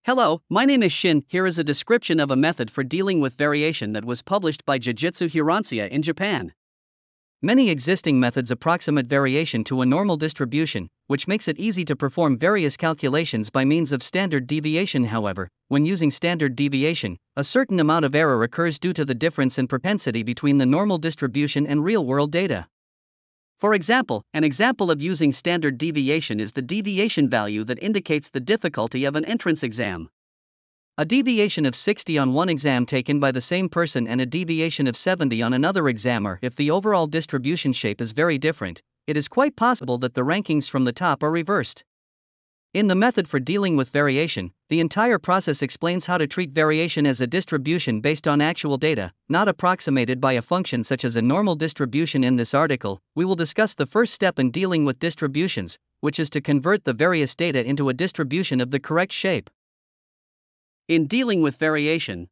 Hello, my name is Shin. Here is a description of a method for dealing with variation that was published by Jujutsu Hiransia in Japan. Many existing methods approximate variation to a normal distribution, which makes it easy to perform various calculations by means of standard deviation. However, when using standard deviation, a certain amount of error occurs due to the difference in propensity between the normal distribution and real-world data. For example, an example of using standard deviation is the deviation value that indicates the difficulty of an entrance exam. A deviation of 60 on one exam taken by the same person and a deviation of 70 on another exam are, if the overall distribution shape is very different, it is quite possible that the rankings from the top are reversed. In the method for dealing with variation, the entire process explains how to treat variation as a distribution based on actual data, not approximated by a function such as a normal distribution. In this article, we will discuss the first step in dealing with distributions, which is to convert the various data into a distribution of the correct shape. In dealing with variation,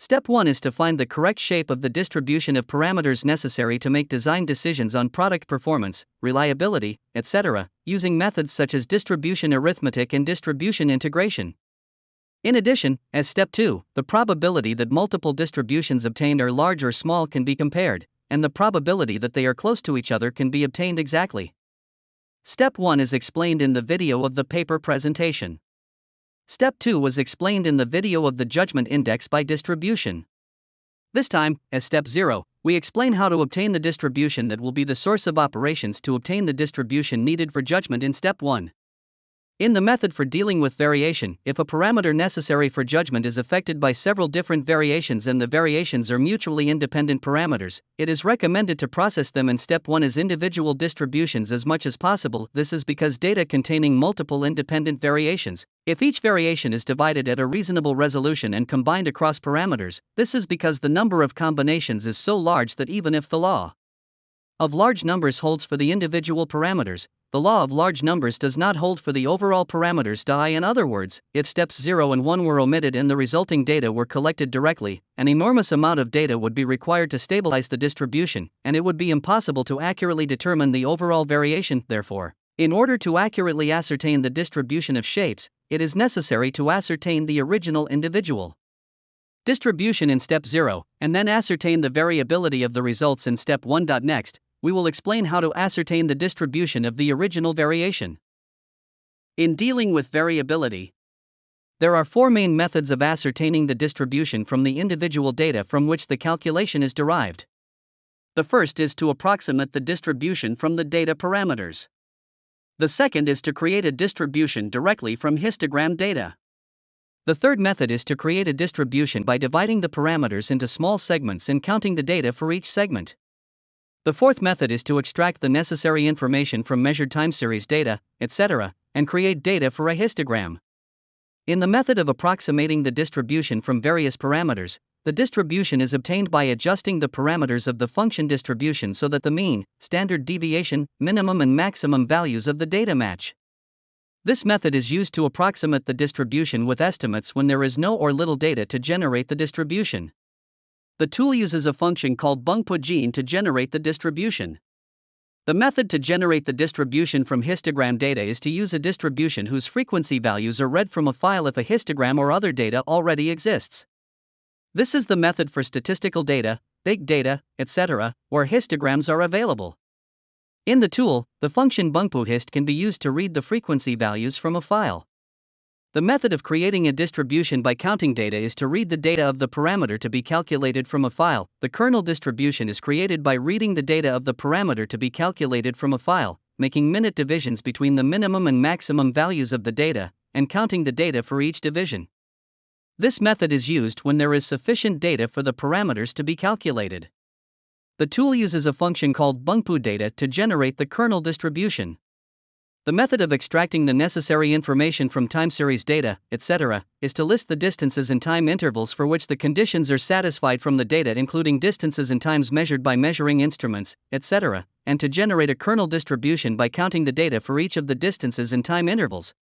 Step 1 is to find the correct shape of the distribution of parameters necessary to make design decisions on product performance, reliability, etc., using methods such as distribution arithmetic and distribution integration. In addition, as Step 2, the probability that multiple distributions obtained are large or small can be compared, and the probability that they are close to each other can be obtained exactly. Step 1 is explained in the video of the paper presentation. Step 2 was explained in the video of the judgment index by distribution. This time, as Step 0, we explain how to obtain the distribution that will be the source of operations to obtain the distribution needed for judgment in Step 1. In the method for dealing with variation, if a parameter necessary for judgment is affected by several different variations and the variations are mutually independent parameters, it is recommended to process them in Step 1 as individual distributions as much as possible. This is because data containing multiple independent variations, if each variation is divided at a reasonable resolution and combined across parameters, this is because the number of combinations is so large that even if the law of large numbers holds for the individual parameters, the law of large numbers does not hold for the overall parameters. In other words, if steps 0 and 1 were omitted and the resulting data were collected directly, an enormous amount of data would be required to stabilize the distribution, and it would be impossible to accurately determine the overall variation. Therefore, in order to accurately ascertain the distribution of shapes, it is necessary to ascertain the original individual distribution in Step 0, and then ascertain the variability of the results in Step 1. Next, we will explain how to ascertain the distribution of the original variation. In dealing with variability, there are four main methods of ascertaining the distribution from the individual data from which the calculation is derived. The first is to approximate the distribution from the data parameters. The second is to create a distribution directly from histogram data. The third method is to create a distribution by dividing the parameters into small segments and counting the data for each segment. The fourth method is to extract the necessary information from measured time series data, etc., and create data for a histogram. In the method of approximating the distribution from various parameters, the distribution is obtained by adjusting the parameters of the function distribution so that the mean, standard deviation, minimum and maximum values of the data match. This method is used to approximate the distribution with estimates when there is no or little data to generate the distribution. The tool uses a function called Desgin to generate the distribution. The method to generate the distribution from histogram data is to use a distribution whose frequency values are read from a file if a histogram or other data already exists. This is the method for statistical data, big data, etc., where histograms are available. In the tool, the function Desgin can be used to read the frequency values from a file. The method of creating a distribution by counting data is to read the data of the parameter to be calculated from a file. The kernel distribution is created by reading the data of the parameter to be calculated from a file, making minute divisions between the minimum and maximum values of the data, and counting the data for each division. This method is used when there is sufficient data for the parameters to be calculated. The tool uses a function called Desgin to generate the kernel distribution. The method of extracting the necessary information from time series data, etc., is to list the distances and time intervals for which the conditions are satisfied from the data, including distances and times measured by measuring instruments, etc., and to generate a kernel distribution by counting the data for each of the distances and time intervals.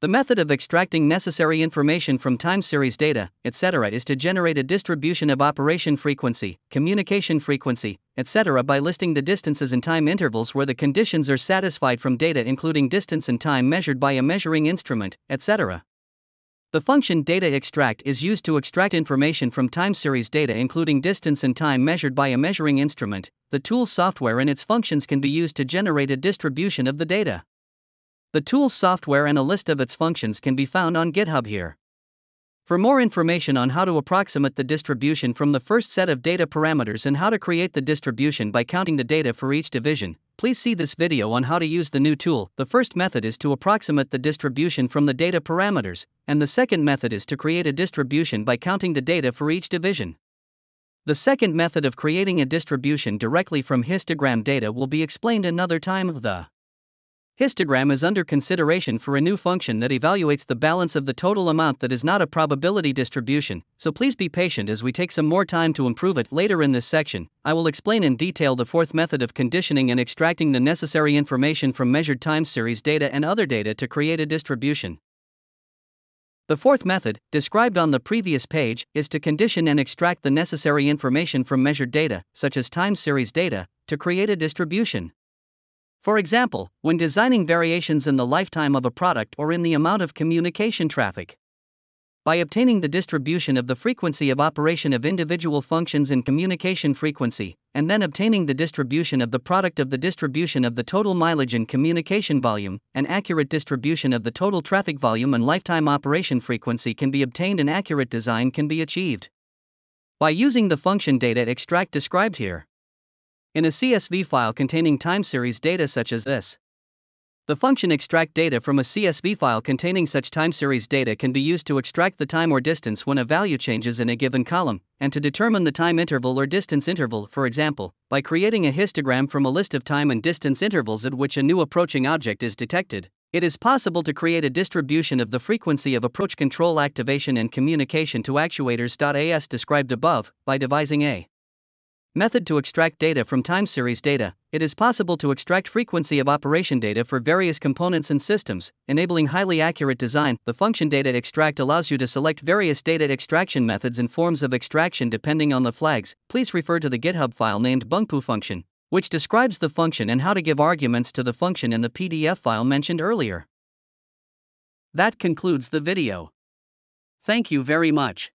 The method of extracting necessary information from time series data, etc., is to generate a distribution of operation frequency, communication frequency, etc. by listing the distances and time intervals where the conditions are satisfied from data including distance and time measured by a measuring instrument, etc. The function data extract is used to extract information from time series data, including distance and time measured by a measuring instrument. The tool's software and its functions can be used to generate a distribution of the data. The tool's software and a list of its functions can be found on GitHub here. For more information on how to approximate the distribution from the first set of data parameters and how to create the distribution by counting the data for each division, please see this video on how to use the new tool. The first method is to approximate the distribution from the data parameters, and the second method is to create a distribution by counting the data for each division. The second method of creating a distribution directly from histogram data will be explained another time. The histogram is under consideration for a new function that evaluates the balance of the total amount that is not a probability distribution, so please be patient as we take some more time to improve it. Later in this section, I will explain in detail the fourth method of conditioning and extracting the necessary information from measured time series data and other data to create a distribution. The fourth method, described on the previous page, is to condition and extract the necessary information from measured data, such as time series data, to create a distribution. For example, when designing variations in the lifetime of a product or in the amount of communication traffic. By obtaining the distribution of the frequency of operation of individual functions in communication frequency, and then obtaining the distribution of the product of the distribution of the total mileage and communication volume, an accurate distribution of the total traffic volume and lifetime operation frequency can be obtained and accurate design can be achieved. By using the function data extract described here. In a CSV file containing time series data such as this. The function extract data from a CSV file containing such time series data can be used to extract the time or distance when a value changes in a given column, and to determine the time interval or distance interval, for example, by creating a histogram from a list of time and distance intervals at which a new approaching object is detected. It is possible to create a distribution of the frequency of approach control activation and communication to actuators. As described above, by devising a method to extract data from time series data, it is possible to extract frequency of operation data for various components and systems, enabling highly accurate design. The function data extract allows you to select various data extraction methods and forms of extraction depending on the flags. Please refer to the GitHub file named bungpoo function, which describes the function and how to give arguments to the function in the PDF file mentioned earlier. That concludes the video. Thank you very much.